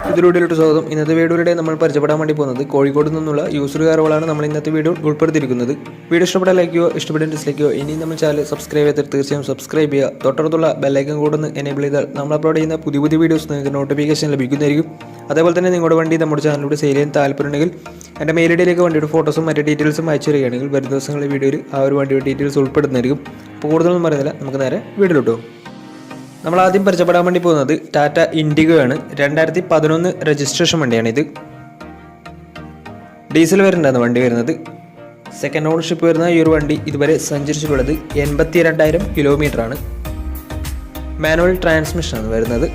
ഇതിലൂടെയുള്ള സ്വാഗതം. ഇന്നത്തെ വീഡിയോയിലൂടെ നമ്മൾ പരിചയപ്പെടാൻ വേണ്ടി പോകുന്നത് കോഴിക്കോട് നിന്നുള്ള യൂസർ കാറുകളാണ് നമ്മൾ ഇന്നത്തെ വീഡിയോ ഉൾപ്പെടുത്തിയിരിക്കുന്നത്. വീഡിയോ ഇഷ്ടപ്പെട്ടാൽ ലൈക്ക് ചെയ്യുക, ഇഷ്ടപ്പെട്ടാൽ ഡിസ്ലൈക്ക് ചെയ്യുക. ഇനി നമ്മൾ ചാനൽ സബ്സ്ക്രൈബ് ചെയ്തിട്ട് തീർച്ചയായും സബ്സ്ക്രൈബ് ചെയ്യുക. തൊട്ടടുത്തുള്ള ബെല്ലൈക്കൺ കൂടെ ഒന്ന് എനേബിൾ ചെയ്താൽ നമ്മൾ അപ്ലോഡ് ചെയ്യുന്ന പുതിയ വീഡിയോസ് നിങ്ങൾക്ക് നോട്ടിഫിക്കേഷൻ ലഭിക്കുന്നതായിരിക്കും. അതേപോലെ തന്നെ നിങ്ങളുടെ വണ്ടി നമ്മുടെ ചാനലിലൂടെ സെയിൽ ചെയ്യാൻ താല്പര്യമുണ്ടെങ്കിൽ എൻ്റെ മെയിൽ ഐഡിയിലേക്ക് വണ്ടിയുടെ ഫോട്ടോസും മറ്റു ഡീറ്റെയിൽസും അയച്ചു തരികയാണെങ്കിൽ വരും ദിവസങ്ങളിലെ വീഡിയോയിൽ ആ ഒരു വണ്ടിയുടെ ഡീറ്റെയിൽസ് ഉൾപ്പെടുന്നതായിരിക്കും. അപ്പോൾ കൂടുതലൊന്നും പറയുന്നില്ല, നമുക്ക് നേരെ വീഡിയോയിലോട്ടോ. നമ്മൾ ആദ്യം പരിചയപ്പെടാൻ വേണ്ടി പോകുന്നത് ടാറ്റ ഇൻഡിഗോ ആണ്. 2011 രജിസ്ട്രേഷൻ വണ്ടിയാണിത്. ഡീസൽ വേരിയൻ്റാണ് വണ്ടി വരുന്നത്. സെക്കൻഡ് ഓണർഷിപ്പ് വരുന്ന ഈ ഒരു വണ്ടി ഇതുവരെ സഞ്ചരിച്ചിട്ടുള്ളത് 82,000 കിലോമീറ്ററാണ്. മാനുവൽ ട്രാൻസ്മിഷനാണ് വരുന്നത്.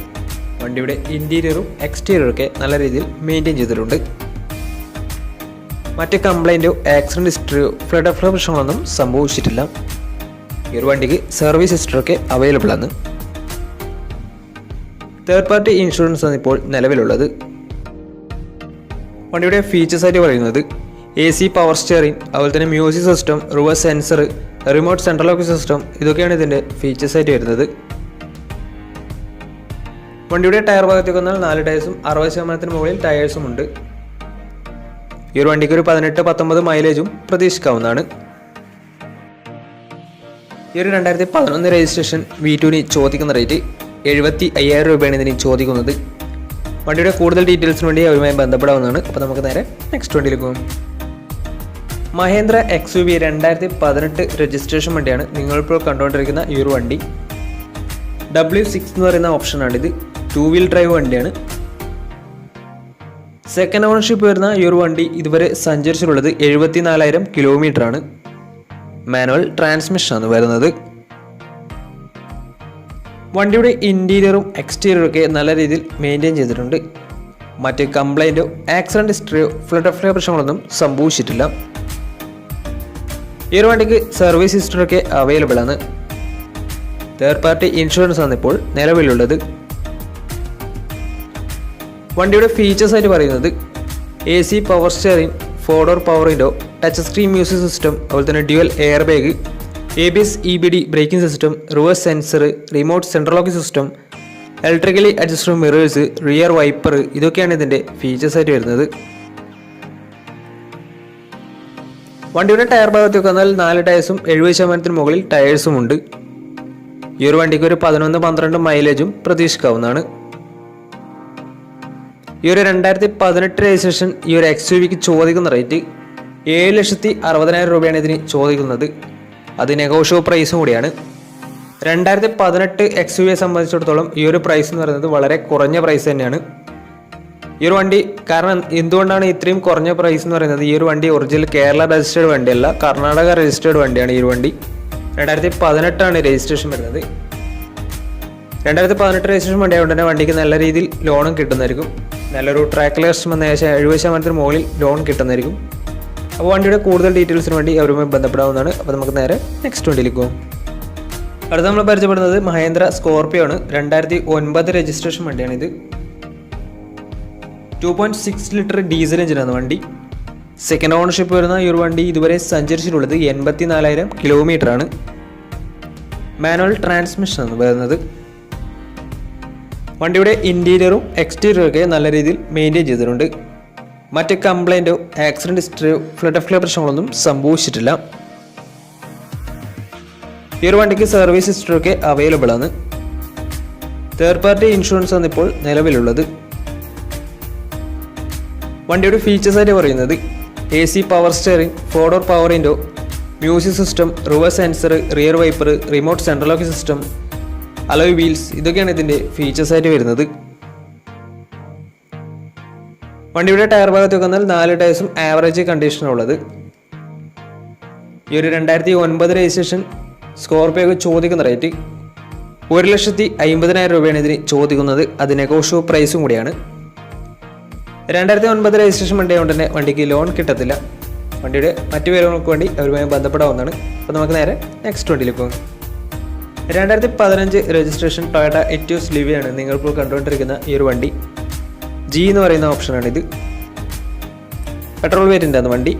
വണ്ടിയുടെ ഇൻറ്റീരിയറും എക്സ്റ്റീരിയറും ഒക്കെ നല്ല രീതിയിൽ മെയിൻറ്റെയിൻ ചെയ്തിട്ടുണ്ട്. മറ്റ് കംപ്ലൈൻറ്റോ ആക്സിഡൻറ്റ് ഹിസ്റ്ററിയോ ഫ്ലഡ് പ്രശ്നങ്ങളൊന്നും സംഭവിച്ചിട്ടില്ല. ഈ ഒരു വണ്ടിക്ക് സർവീസ് ഹിസ്റ്ററൊക്കെ അവൈലബിൾ ആണ്. തേർഡ് പാർട്ടി ഇൻഷുറൻസ് ആണ് ഇപ്പോൾ നിലവിലുള്ളത്. വണ്ടിയുടെ ഫീച്ചേഴ്സ് ആയിട്ട് പറയുന്നത് AC പവർ സ്റ്റിയറിംഗ്, അതുപോലെ തന്നെ music system, reverse sensor, remote central lock system, ഇതൊക്കെയാണ് ഇതിൻ്റെ ഫീച്ചേഴ്സ് ആയിട്ട് വരുന്നത്. വണ്ടിയുടെ ടയർ ഭാഗത്തേക്ക് വന്നാൽ 4 ടയേഴ്സും 60% മുകളിൽ ടയേഴ്സും ഉണ്ട്. ഈ ഒരു വണ്ടിക്ക് ഒരു 18-19 മൈലേജും പ്രതീക്ഷിക്കാവുന്നതാണ്. ഈ ഒരു 2011 രജിസ്ട്രേഷൻ V2 ചോദിക്കുന്ന റേറ്റ് 75,000 രൂപയാണ് ഇതിന് ചോദിക്കുന്നത്. വണ്ടിയുടെ കൂടുതൽ ഡീറ്റെയിൽസിന് വേണ്ടി അവരുമായി ബന്ധപ്പെടാവുന്നതാണ്. അപ്പോൾ നമുക്ക് നേരെ നെക്സ്റ്റ് വണ്ടിയിലേക്ക് പോകും. മഹേന്ദ്ര XUV 2018 രജിസ്ട്രേഷൻ വണ്ടിയാണ് നിങ്ങളിപ്പോൾ കണ്ടുകൊണ്ടിരിക്കുന്ന ഈ ഒരു വണ്ടി. W6 എന്ന് പറയുന്ന ഓപ്ഷനാണിത്. 2 വീൽ ഡ്രൈവ് വണ്ടിയാണ്. സെക്കൻഡ് ഓണർഷിപ്പ് വരുന്ന ഈ ഒരു വണ്ടി ഇതുവരെ സഞ്ചരിച്ചിട്ടുള്ളത് 74,000 കിലോമീറ്ററാണ്. മാനുവൽ ട്രാൻസ്മിഷനാണ് വരുന്നത്. വണ്ടിയുടെ ഇൻറ്റീരിയറും എക്സ്റ്റീരിയറും ഒക്കെ നല്ല രീതിയിൽ മെയിൻറ്റെയിൻ ചെയ്തിട്ടുണ്ട്. മറ്റ് കംപ്ലൈൻറ്റോ ആക്സിഡൻറ്റ് ഹിസ്റ്ററിയോ ഫ്ലഡ് പ്രശ്നങ്ങളൊന്നും സംഭവിച്ചിട്ടില്ല. ഈ ഒരു വണ്ടിക്ക് സർവീസ് ഹിസ്റ്ററിയൊക്കെ അവൈലബിൾ ആണ്. തേർഡ് പാർട്ടി ഇൻഷുറൻസ് ആണ് ഇപ്പോൾ നിലവിലുള്ളത്. വണ്ടിയുടെ ഫീച്ചേഴ്സ് ആയിട്ട് പറയുന്നത് AC power steering, 4-door power window, touch screen music system, അതുപോലെ തന്നെ dual air bag, ABS EBD braking system, reverse sensor, remote central lock system, electrically adjustable mirrors, rear wiper, ഇതൊക്കെയാണ് ഇതിൻ്റെ ഫീച്ചേഴ്സ് ആയിട്ട് വരുന്നത്. വണ്ടിയുടെ ടയർ ഭാഗത്തേക്ക് വന്നാൽ 4 ടയേഴ്സും 70% മുകളിൽ ടയേഴ്സും ഉണ്ട്. ഈ ഒരു വണ്ടിക്ക് ഒരു 11-12 മൈലേജും പ്രതീക്ഷിക്കാവുന്നതാണ്. ഈ ഒരു 2018 രജിസ്ട്രേഷൻ ഈ ഒരു XUVക്ക് ചോദിക്കുന്ന റേറ്റ് 7,60,000 രൂപയാണ് ഇതിന് ചോദിക്കുന്നത്. അത് നെഗോഷ്യബിൾ പ്രൈസും കൂടിയാണ്. 2018 XUVയെ സംബന്ധിച്ചിടത്തോളം ഈ ഒരു പ്രൈസ് എന്ന് പറയുന്നത് വളരെ കുറഞ്ഞ പ്രൈസ് തന്നെയാണ്. ഈ ഒരു വണ്ടി കാരണം എന്തുകൊണ്ടാണ് ഇത്രയും കുറഞ്ഞ പ്രൈസ് എന്ന് പറയുന്നത്, ഈ ഒരു വണ്ടി ഒറിജിനൽ കേരള രജിസ്റ്റേർഡ് വണ്ടിയല്ല, കർണാടക രജിസ്റ്റേർഡ് വണ്ടിയാണ്. ഈ ഒരു വണ്ടി 2018 രജിസ്ട്രേഷൻ വരുന്നത്. 2018 രജിസ്ട്രേഷൻ വണ്ടി ആയതുകൊണ്ട് തന്നെ വണ്ടിക്ക് നല്ല രീതിയിൽ ലോണും കിട്ടുന്നതായിരിക്കും. നല്ലൊരു ട്രാക്ക് ലൈസൻസ് വന്ന ഏകദേശം 70% മുകളിൽ ലോൺ കിട്ടുന്നതായിരിക്കും. അപ്പോൾ വണ്ടിയുടെ കൂടുതൽ ഡീറ്റെയിൽസിന് വേണ്ടി അവരുമായി ബന്ധപ്പെടാവുന്നതാണ്. അപ്പോൾ നമുക്ക് നേരെ നെക്സ്റ്റ് വണ്ടിയിലേക്ക് പോകും. അടുത്ത നമ്മൾ പരിചയപ്പെടുന്നത് മഹേന്ദ്ര സ്കോർപിയോ ആണ്. 2009 രജിസ്ട്രേഷൻ വണ്ടിയാണിത്. 2.6 ലിറ്റർ ഡീസൽ എഞ്ചിനാണ് വണ്ടി. സെക്കൻഡ് ഓണർഷിപ്പ് വരുന്ന ഈ ഒരു വണ്ടി ഇതുവരെ സഞ്ചരിച്ചിട്ടുള്ളത് 84,000 കിലോമീറ്ററാണ്. മാനുവൽ ട്രാൻസ്മിഷനാണ് വരുന്നത്. വണ്ടിയുടെ ഇൻറ്റീരിയറും എക്സ്റ്റീരിയറും ഒക്കെ നല്ല രീതിയിൽ മെയിൻറ്റെയിൻ ചെയ്തിട്ടുണ്ട്. മറ്റ് കംപ്ലൈൻറ്റോ ആക്സിഡൻറ്റ് ഹിസ്റ്ററിയോ ഫ്ലഡ് പ്രശ്നങ്ങളൊന്നും സംഭവിച്ചിട്ടില്ല. ഈ ഒരു വണ്ടിക്ക് സർവീസ് ഹിസ്റ്ററിയൊക്കെ അവൈലബിൾ ആണ്. തേർഡ് പാർട്ടി ഇൻഷുറൻസ് ആണ് ഇപ്പോൾ നിലവിലുള്ളത്. വണ്ടിയുടെ ഫീച്ചേഴ്സ് ആയിട്ട് പറയുന്നത് AC power steering, 4-door power window, music system, reverse sensor, rear wiper, remote central lock system, alloy wheels, ഇതൊക്കെയാണ് ഇതിൻ്റെ ഫീച്ചേഴ്സ് ആയിട്ട് വരുന്നത്. വണ്ടിയുടെ ടയർ ഭാഗത്തേക്ക് വന്നാൽ 4 ടയേഴ്സും ആവറേജ് കണ്ടീഷനുള്ളത്. ഈ ഒരു 2009 രജിസ്ട്രേഷൻ സ്കോർപിയോക്ക് ചോദിക്കുന്ന റേറ്റ് 1,50,000 രൂപയാണ് ഇതിന് ചോദിക്കുന്നത്. അത് നെഗോഷ്യബിൾ പ്രൈസും കൂടിയാണ്. 2009 രജിസ്ട്രേഷൻ വണ്ടി ആയതുകൊണ്ട് തന്നെ വണ്ടിക്ക് ലോൺ കിട്ടത്തില്ല. വണ്ടിയുടെ മറ്റു വിവരങ്ങൾക്ക് വേണ്ടി അവരുമായി ബന്ധപ്പെടാവുന്നതാണ്. അപ്പോൾ നമുക്ക് നേരെ നെക്സ്റ്റ് വണ്ടിയിലേക്ക് പോകും. 2015 രജിസ്ട്രേഷൻ ടൊയോട്ട എറ്റിയോസ് ലിവിയാണ് നിങ്ങളിപ്പോൾ കണ്ടുകൊണ്ടിരിക്കുന്ന ഈ ഒരു വണ്ടി. G എന്ന് പറയുന്ന ഓപ്ഷനാണിത്. പെട്രോൾ വേരിയൻ്റാണ് വണ്ടി.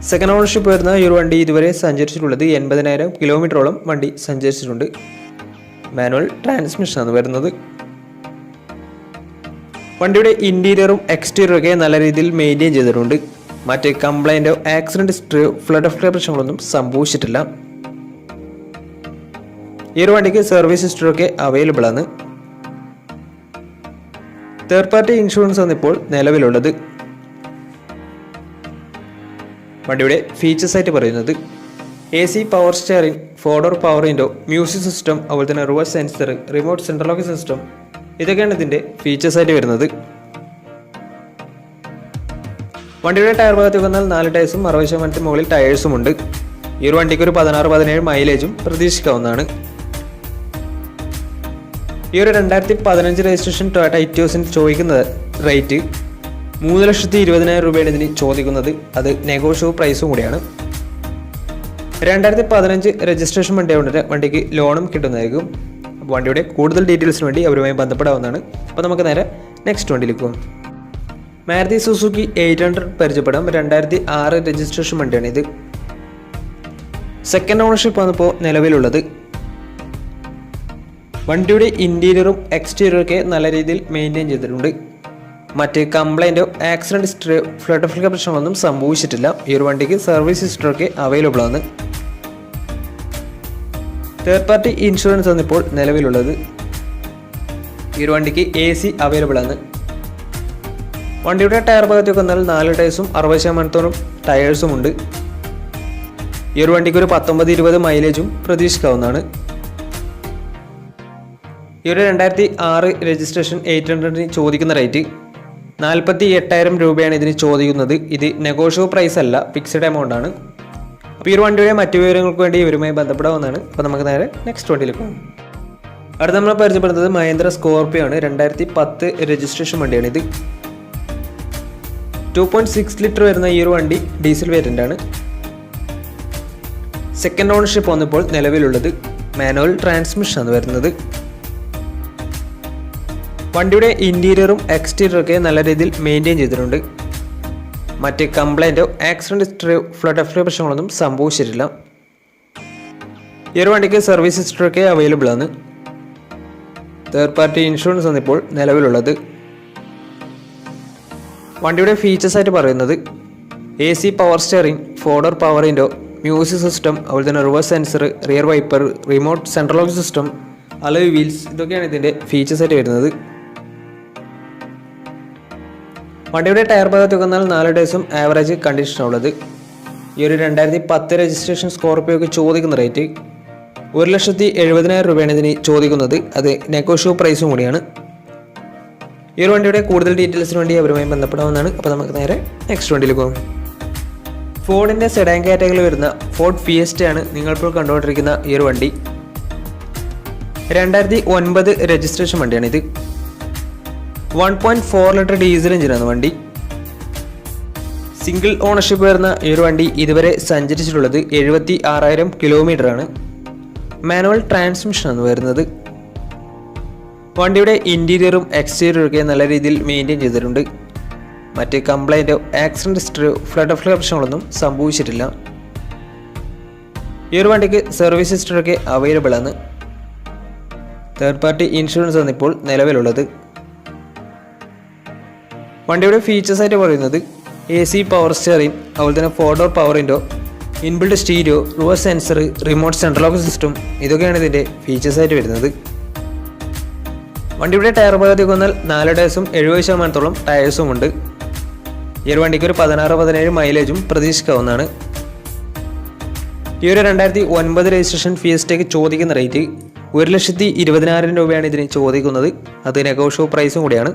സെക്കൻഡ് ഓണർഷിപ്പ് വരുന്ന ഈ ഒരു വണ്ടി ഇതുവരെ സഞ്ചരിച്ചിട്ടുള്ളത് 80,000 കിലോമീറ്ററോളം വണ്ടി സഞ്ചരിച്ചിട്ടുണ്ട്. മാനുവൽ ട്രാൻസ്മിഷനാണ് വരുന്നത്. വണ്ടിയുടെ ഇൻറ്റീരിയറും എക്സ്റ്റീരിയറും ഒക്കെ നല്ല രീതിയിൽ മെയിൻറ്റെയിൻ ചെയ്തിട്ടുണ്ട്. മറ്റ് കംപ്ലൈൻറ്റോ ആക്സിഡൻറ്റ് ഹിസ്റ്ററിയോ ഫ്ലഡ് ഓഫ് പ്രശ്നങ്ങളൊന്നും സംഭവിച്ചിട്ടില്ല. ഈ ഒരു വണ്ടിക്ക് സർവീസ് ഹിസ്റ്ററിയൊക്കെ അവൈലബിൾ ആണ്. തേർഡ് പാർട്ടി ഇൻഷുറൻസ് ആണ് ഇപ്പോൾ നിലവിലുള്ളത്. വണ്ടിയുടെ ഫീച്ചേഴ്സ് ആയിട്ട് പറയുന്നത് AC power steering, 4-door power window, music system, അതുപോലെ തന്നെ reverse sensor, remote central lock system, ഇതൊക്കെയാണ് ഇതിൻ്റെ ഫീച്ചേഴ്സ് ആയിട്ട് വരുന്നത്. വണ്ടിയുടെ ടയർ ഭാഗത്തേക്ക് വന്നാൽ 4 ടയർസും 60% മുകളിൽ ടയേഴ്സും ഉണ്ട്. ഈ ഒരു വണ്ടിക്ക് ഒരു 16-17 മൈലേജും പ്രതീക്ഷിക്കാവുന്നതാണ്. ഈ ഒരു 2015 രജിസ്ട്രേഷൻ ടൊയോട്ട ഇറ്റിയോസിന് ചോദിക്കുന്ന റേറ്റ് 3,20,000 രൂപയാണ് ഇതിന് ചോദിക്കുന്നത്. അത് നെഗോഷ്യബിൾ പ്രൈസും കൂടിയാണ്. 2015 രജിസ്ട്രേഷൻ വണ്ടിയായതുകൊണ്ട് വണ്ടിക്ക് ലോണും കിട്ടുന്നതായിരിക്കും. അപ്പോൾ വണ്ടിയുടെ കൂടുതൽ ഡീറ്റെയിൽസിന് വേണ്ടി അവരുമായി ബന്ധപ്പെടാവുന്നതാണ്. അപ്പോൾ നമുക്ക് നേരെ നെക്സ്റ്റ് വണ്ടിയിലേക്ക് പോകാം. മാരുതി സുസുക്കി 800 പരിചയപ്പെടാം. 2006 രജിസ്ട്രേഷൻ വണ്ടിയാണിത്. സെക്കൻഡ് ഓണർഷിപ്പ് ആണ് ഇപ്പോൾ നിലവിലുള്ളത്. വണ്ടിയുടെ ഇൻറ്റീരിയറും എക്സ്റ്റീരിയറും ഒക്കെ നല്ല രീതിയിൽ മെയിൻറ്റെയിൻ ചെയ്തിട്ടുണ്ട്. മറ്റ് കംപ്ലൈൻറ്റോ ആക്സിഡൻറ്റ് ഹിസ്റ്ററിയോ ഫ്ലഡ് ഓഫ് പ്രശ്നങ്ങളൊന്നും സംഭവിച്ചിട്ടില്ല. ഈ ഒരു വണ്ടിക്ക് സർവീസ് ഹിസ്റ്ററിയൊക്കെ അവൈലബിൾ ആണ്. തേർഡ് പാർട്ടി ഇൻഷുറൻസ് ആണ് ഇപ്പോൾ നിലവിലുള്ളത്. ഈ ഒരു വണ്ടിക്ക് AC അവൈലബിൾ ആണ്. വണ്ടിയുടെ ടയർ ഭാഗത്തേക്ക് വന്നാൽ 4 ടയർസും 60% ടയേഴ്സും ഉണ്ട്. ഈ ഒരു വണ്ടിക്ക് ഒരു 19-20 മൈലേജും പ്രതീക്ഷിക്കാവുന്നതാണ്. ഈ ഒരു 2006 രജിസ്ട്രേഷൻ 800 ചോദിക്കുന്ന റേറ്റ് 48,000 രൂപയാണ് ഇതിന് ചോദിക്കുന്നത്. ഇത് നെഗോഷ്യബിൾ പ്രൈസ് അല്ല, ഫിക്സഡ് എമൗണ്ട് ആണ്. അപ്പോൾ ഈ ഒരു വണ്ടിയുടെ മറ്റു വിവരങ്ങൾക്ക് വേണ്ടി ഇവരുമായി ബന്ധപ്പെടാവുന്നതാണ്. അപ്പോൾ നമുക്ക് നേരെ നെക്സ്റ്റ് വണ്ടിയിലേക്ക് പോകും. അടുത്ത നമ്മൾ പരിചയപ്പെടുന്നത് മഹേന്ദ്ര സ്കോർപിയോ ആണ്. 2010 രജിസ്ട്രേഷൻ വണ്ടിയാണിത്. 2.6 ലിറ്റർ വരുന്ന ഈ ഒരു വണ്ടി ഡീസൽ വേരിയൻ്റ് ആണ്. സെക്കൻഡ് ഓണർഷിപ്പ് വന്നപ്പോൾ നിലവിലുള്ളത്. മാനുവൽ ട്രാൻസ്മിഷൻ ആണ് വരുന്നത്. വണ്ടിയുടെ ഇൻറ്റീരിയറും എക്സ്റ്റീരിയറും ഒക്കെ നല്ല രീതിയിൽ മെയിൻറ്റെയിൻ ചെയ്തിട്ടുണ്ട്. മറ്റ് കംപ്ലൈൻറ്റോ ആക്സിഡൻറ്റ് ഹിസ്റ്ററിയോ ഫ്ലഡ് ഓഫ് പ്രശ്നങ്ങളൊന്നും സംഭവിച്ചിട്ടില്ല. ഈ ഒരു വണ്ടിക്ക് സർവീസ് ഹിസ്റ്ററിയൊക്കെ അവൈലബിൾ ആണ്. തേർഡ് പാർട്ടി ഇൻഷുറൻസ് ആണ് ഇപ്പോൾ നിലവിലുള്ളത്. വണ്ടിയുടെ ഫീച്ചേഴ്സ് ആയിട്ട് പറയുന്നത് AC power steering, 4-door power window, music system, അതുപോലെ തന്നെ reverse sensor, rear wiper, remote central lock system, alloy wheels, ഇതൊക്കെയാണ് ഇതിൻ്റെ ഫീച്ചേഴ്സ് ആയിട്ട് വരുന്നത്. വണ്ടിയുടെ ടയർ ഭാഗത്തേക്ക് വന്നാൽ 4 ടയർസും ആവറേജ് കണ്ടീഷനാണുള്ളത്. ഈ ഒരു 2010 രജിസ്ട്രേഷൻ സ്കോർപിയോക്ക് ചോദിക്കുന്ന റേറ്റ് 1,70,000 രൂപയാണ് ഇതിന് ചോദിക്കുന്നത്. അത് നെഗോഷ്യബിൾ പ്രൈസും കൂടിയാണ്. ഈ ഒരു വണ്ടിയുടെ കൂടുതൽ ഡീറ്റെയിൽസിന് വേണ്ടി അവരുമായി ബന്ധപ്പെടാവുന്നതാണ്. അപ്പോൾ നമുക്ക് നേരെ നെക്സ്റ്റ് വണ്ടിയിലേക്ക് പോകും. ഫോർഡിൻ്റെ സെഡാൻ കാറ്റഗറിയിൽ വരുന്ന ഫോർഡ് ഫിയസ്റ്റയാണ് നിങ്ങളിപ്പോൾ കണ്ടുകൊണ്ടിരിക്കുന്ന ഈ ഒരു വണ്ടി. 2009 രജിസ്ട്രേഷൻ വണ്ടിയാണിത്. 1.4 ലിറ്റർ ഡീസൽ എഞ്ചിനാണ് വണ്ടി. സിംഗിൾ ഓണർഷിപ്പ് വരുന്ന ഈ ഒരു വണ്ടി ഇതുവരെ സഞ്ചരിച്ചിട്ടുള്ളത് 76,000 കിലോമീറ്റർ ആണ്. മാനുവൽ ട്രാൻസ്മിഷനാണ് വരുന്നത്. വണ്ടിയുടെ ഇൻറ്റീരിയറും എക്സ്റ്റീരിയറും ഒക്കെ നല്ല രീതിയിൽ മെയിൻറ്റെയിൻ ചെയ്തിട്ടുണ്ട്. മറ്റ് കംപ്ലൈൻറ്റോ ആക്സിഡൻറ്റ് ഹിസ്റ്ററിയോ ഫ്ലഡ് ഓഫ് പ്രശ്നങ്ങളൊന്നും സംഭവിച്ചിട്ടില്ല. ഈ ഒരു വണ്ടിക്ക് സർവീസ് ഹിസ്റ്ററിയൊക്കെ അവൈലബിൾ ആണ്. തേർഡ് പാർട്ടി ഇൻഷുറൻസ് ആണ് ഇപ്പോൾ നിലവിലുള്ളത്. വണ്ടിയുടെ ഫീച്ചേഴ്സ് ആയിട്ട് പറയുന്നത് AC പവർ സ്റ്റിയറിംഗ്, അതുപോലെ തന്നെ 4-door power window, inbuilt stereo, reverse sensor, remote central lock system, ഇതൊക്കെയാണ് ഇതിൻ്റെ ഫീച്ചേഴ്സ് ആയിട്ട് വരുന്നത്. വണ്ടിയുടെ ടയർ ഭാഗത്തേക്ക് വന്നാൽ 4 ടയർസും 70% ടയേഴ്സും ഉണ്ട്. ഈ ഒരു വണ്ടിക്ക് ഒരു 16-17 മൈലേജും പ്രതീക്ഷിക്കാവുന്നതാണ്. ഈ ഒരു 2009 രജിസ്ട്രേഷൻ ഫിയസ്റ്റയ്ക്ക് ചോദിക്കുന്ന റേറ്റ് 1,20,000 രൂപയാണ് ഇതിന് ചോദിക്കുന്നത്. അത് നെഗോഷ്യബിൾ പ്രൈസും കൂടിയാണ്.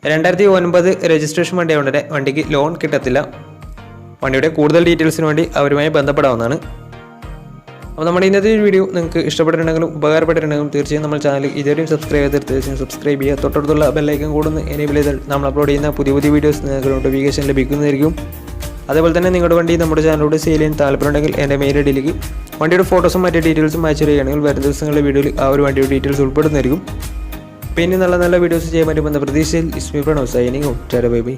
2009 രജിസ്ട്രേഷൻ വണ്ടിയായതുകൊണ്ട് വണ്ടിക്ക് ലോൺ കിട്ടത്തില്ല. വണ്ടിയുടെ കൂടുതൽ ഡീറ്റെയിൽസിന് വേണ്ടി അവരുമായി ബന്ധപ്പെടാവുന്നതാണ്. അപ്പോൾ നമ്മുടെ ഇന്നത്തെ വീഡിയോ നിങ്ങൾക്ക് ഇഷ്ടപ്പെട്ടിട്ടുണ്ടെങ്കിലും ഉപകാരപ്പെട്ടിട്ടുണ്ടെങ്കിലും തീർച്ചയായും നമ്മൾ ചാനൽ ഇതുവരെയും സബ്സ്ക്രൈബ് ചെയ്ത് തീർച്ചയായും സബ്സ്ക്രൈബ് ചെയ്യുക. തൊട്ടടുത്തുള്ള ബെല്ലൈക്കൺ കൂടുന്ന എനേബിൾ ചെയ്താൽ നമ്മൾ അപ്ലോഡ് ചെയ്യുന്ന പുതിയ വീഡിയോസ് നിങ്ങൾക്ക് നോട്ടിഫിക്കേഷൻ ലഭിക്കുന്നതായിരിക്കും. അതേപോലെ തന്നെ നിങ്ങളുടെ വണ്ടി നമ്മുടെ ചാനലിലൂടെ സെയിൽ ചെയ്യാൻ താല്പര്യമുണ്ടെങ്കിൽ എൻ്റെ മെയിൽ ഐഡിയിലേക്ക് വണ്ടിയുടെ ഫോട്ടോസും മറ്റു ഡീറ്റെയിൽസും അയച്ചു തരികയാണെങ്കിൽ വരും ദിവസങ്ങളിലെ വീഡിയോയിൽ ആ ഒരു വണ്ടിയുടെ ഡീറ്റെയിൽസ് ഉൾപ്പെടുന്നതായിരിക്കും. പിന്നെ നല്ല വീഡിയോസ് ചെയ്യാൻ പറ്റുമെന്ന പ്രതീക്ഷയിൽ Ismi Pranav signing out. Bye by.